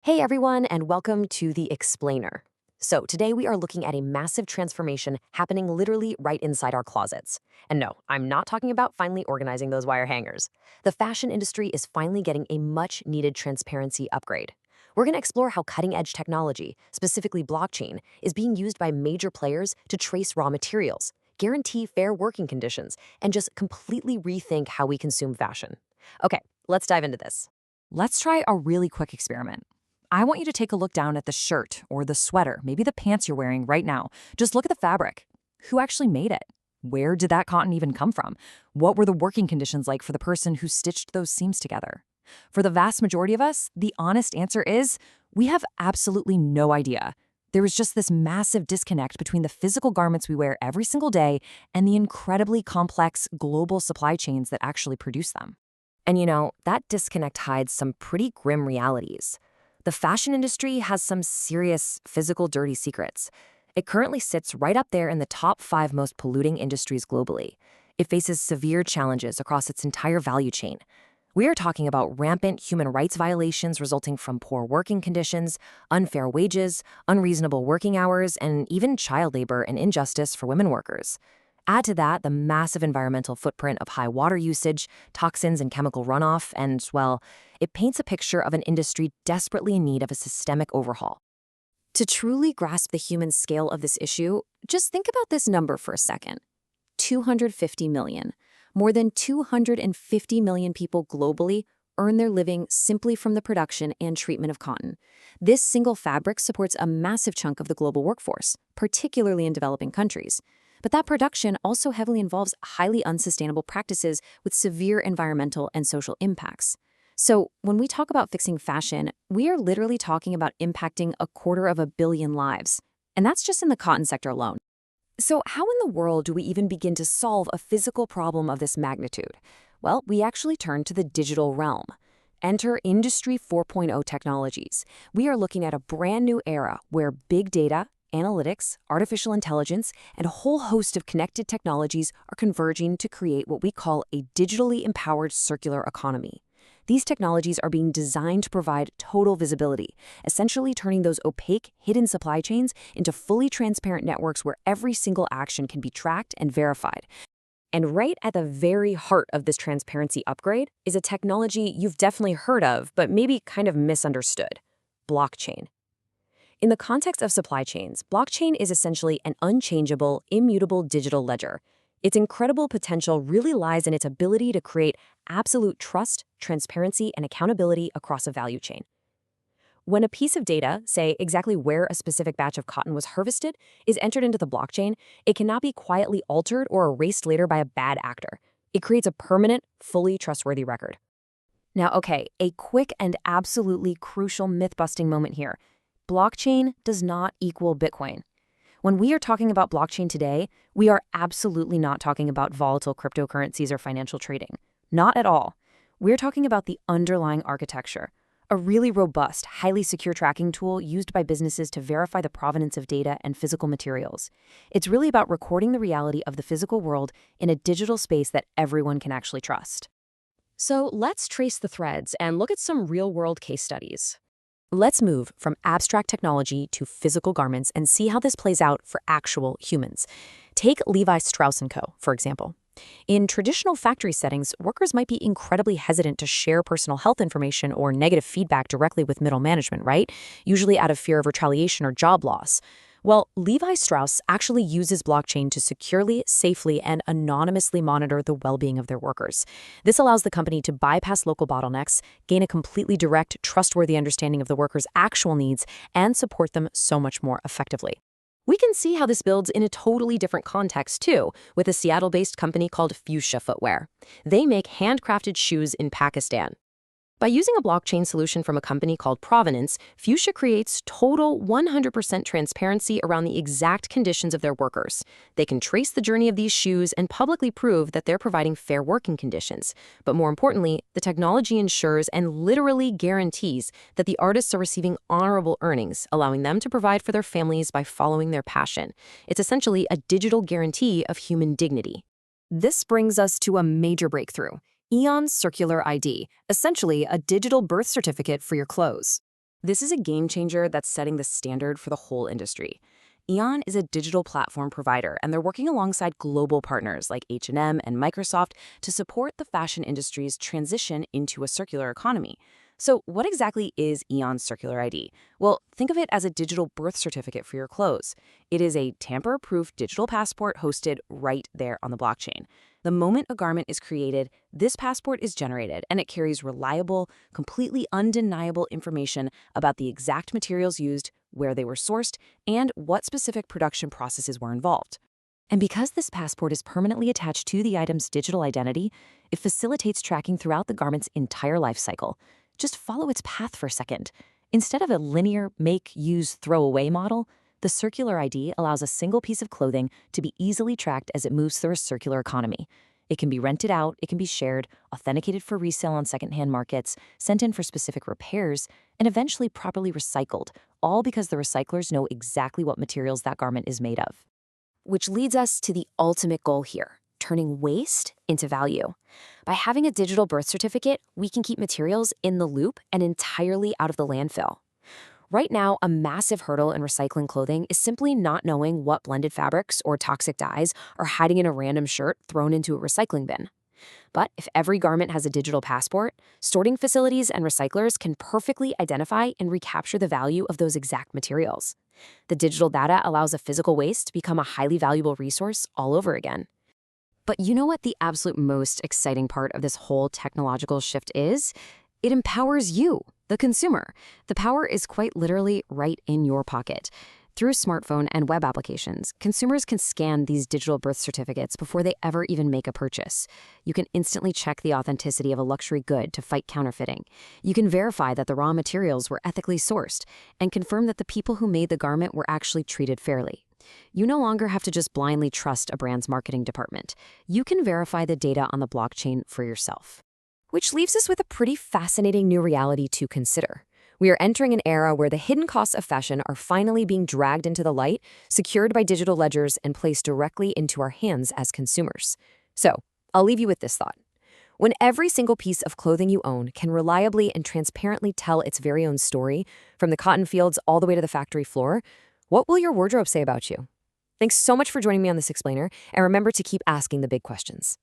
Hey everyone, and welcome to The Explainer. So, today we are looking at a massive transformation happening literally right inside our closets. And no, I'm not talking about finally organizing those wire hangers. The fashion industry is finally getting a much needed transparency upgrade. We're going to explore how cutting edge technology, specifically blockchain, is being used by major players to trace raw materials, guarantee fair working conditions, and just completely rethink how we consume fashion. Okay, let's dive into this. Let's try a really quick experiment. I want you to take a look down at the shirt or the sweater, maybe the pants you're wearing right now. Just look at the fabric. Who actually made it? Where did that cotton even come from? What were the working conditions like for the person who stitched those seams together? For the vast majority of us, the honest answer is we have absolutely no idea. There is just this massive disconnect between the physical garments we wear every single day and the incredibly complex global supply chains that actually produce them. And that disconnect hides some pretty grim realities. The fashion industry has some serious physical dirty secrets. It currently sits right up there in the top 5 most polluting industries globally. It faces severe challenges across its entire value chain. We are talking about rampant human rights violations resulting from poor working conditions, unfair wages, unreasonable working hours, and even child labor and injustice for women workers. Add to that the massive environmental footprint of high water usage, toxins and chemical runoff, and, well, it paints a picture of an industry desperately in need of a systemic overhaul. To truly grasp the human scale of this issue, just think about this number for a second. 250 million. More than 250 million people globally earn their living simply from the production and treatment of cotton. This single fabric supports a massive chunk of the global workforce, particularly in developing countries. But that production also heavily involves highly unsustainable practices with severe environmental and social impacts. So when we talk about fixing fashion, we are literally talking about impacting 250 million lives. And that's just in the cotton sector alone. So how in the world do we even begin to solve a physical problem of this magnitude? Well, we actually turn to the digital realm. Enter Industry 4.0 technologies. We are looking at a brand new era where big data, analytics, artificial intelligence, and a whole host of connected technologies are converging to create what we call a digitally empowered circular economy. These technologies are being designed to provide total visibility, essentially turning those opaque, hidden supply chains into fully transparent networks where every single action can be tracked and verified. And right at the very heart of this transparency upgrade is a technology you've definitely heard of, but maybe kind of misunderstood: blockchain. In the context of supply chains, blockchain is essentially an unchangeable, immutable digital ledger. Its incredible potential really lies in its ability to create absolute trust, transparency, and accountability across a value chain. When a piece of data, say exactly where a specific batch of cotton was harvested, is entered into the blockchain, it cannot be quietly altered or erased later by a bad actor. It creates a permanent, fully trustworthy record. Now, okay, a quick and absolutely crucial myth-busting moment here. Blockchain does not equal Bitcoin. When we are talking about blockchain today, we are absolutely not talking about volatile cryptocurrencies or financial trading. Not at all. We're talking about the underlying architecture, a really robust, highly secure tracking tool used by businesses to verify the provenance of data and physical materials. It's really about recording the reality of the physical world in a digital space that everyone can actually trust. So let's trace the threads and look at some real-world case studies. Let's move from abstract technology to physical garments and see how this plays out for actual humans. Take Levi Strauss & Co., for example. In traditional factory settings, workers might be incredibly hesitant to share personal health information or negative feedback directly with middle management, right? Usually out of fear of retaliation or job loss. Well, Levi Strauss actually uses blockchain to securely, safely, and anonymously monitor the well-being of their workers. This allows the company to bypass local bottlenecks, gain a completely direct, trustworthy understanding of the workers' actual needs, and support them so much more effectively. We can see how this builds in a totally different context, too, with a Seattle-based company called Fuchsia footwear. They make handcrafted shoes in Pakistan. By using a blockchain solution from a company called Provenance, Fuchsia creates total 100% transparency around the exact conditions of their workers. They can trace the journey of these shoes and publicly prove that they're providing fair working conditions. But more importantly, the technology ensures and literally guarantees that the artists are receiving honorable earnings, allowing them to provide for their families by following their passion. It's essentially a digital guarantee of human dignity. This brings us to a major breakthrough: Eon's CircularID, essentially a digital birth certificate for your clothes. This is a game changer that's setting the standard for the whole industry. Eon is a digital platform provider, and they're working alongside global partners like H&M and Microsoft to support the fashion industry's transition into a circular economy. So, what exactly is Eon's Circular ID? Well, think of it as a digital birth certificate for your clothes. It is a tamper-proof digital passport hosted right there on the blockchain. The moment a garment is created, this passport is generated, and it carries reliable, completely undeniable information about the exact materials used, where they were sourced, and what specific production processes were involved. And because this passport is permanently attached to the item's digital identity, it facilitates tracking throughout the garment's entire life cycle. Just follow its path for a second. Instead of a linear make, use, throw away model, the Circular ID allows a single piece of clothing to be easily tracked as it moves through a circular economy. It can be rented out, it can be shared, authenticated for resale on secondhand markets, sent in for specific repairs, and eventually properly recycled, all because the recyclers know exactly what materials that garment is made of. Which leads us to the ultimate goal here, turning waste into value. By having a digital birth certificate, we can keep materials in the loop and entirely out of the landfill. Right now, a massive hurdle in recycling clothing is simply not knowing what blended fabrics or toxic dyes are hiding in a random shirt thrown into a recycling bin. But if every garment has a digital passport, sorting facilities and recyclers can perfectly identify and recapture the value of those exact materials. The digital data allows a physical waste to become a highly valuable resource all over again. But you know what the absolute most exciting part of this whole technological shift is? It empowers you, the consumer. The power is quite literally right in your pocket. Through smartphone and web applications, consumers can scan these digital birth certificates before they ever even make a purchase. You can instantly check the authenticity of a luxury good to fight counterfeiting. You can verify that the raw materials were ethically sourced and confirm that the people who made the garment were actually treated fairly. You no longer have to just blindly trust a brand's marketing department. You can verify the data on the blockchain for yourself. Which leaves us with a pretty fascinating new reality to consider. We are entering an era where the hidden costs of fashion are finally being dragged into the light, secured by digital ledgers, and placed directly into our hands as consumers. So, I'll leave you with this thought. When every single piece of clothing you own can reliably and transparently tell its very own story, from the cotton fields all the way to the factory floor, what will your wardrobe say about you? Thanks so much for joining me on this explainer, and remember to keep asking the big questions.